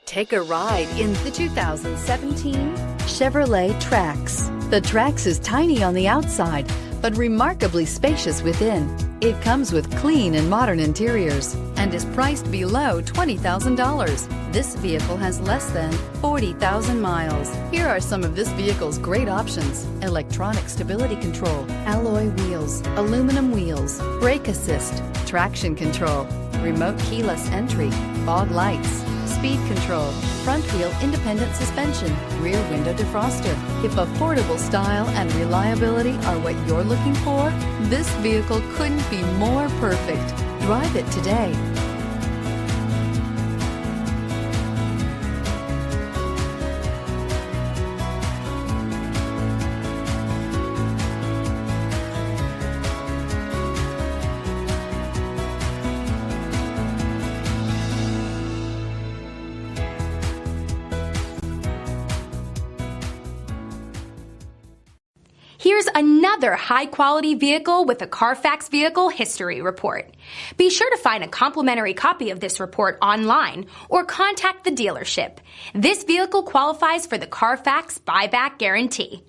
Take a ride in the 2017 Chevrolet Trax. The Trax is tiny on the outside, but remarkably spacious within. It comes with clean and modern interiors and is priced below $20,000. This vehicle has less than 40,000 miles. Here are some of this vehicle's great options: electronic stability control, alloy wheels, aluminum wheels, brake assist, traction control, remote keyless entry, fog lights, speed control, front wheel independent suspension, rear window defroster. If affordable style and reliability are what you're looking for, this vehicle couldn't be more perfect. Drive it today. Here's another high-quality vehicle with a Carfax Vehicle History Report. Be sure to find a complimentary copy of this report online or contact the dealership. This vehicle qualifies for the Carfax Buyback Guarantee.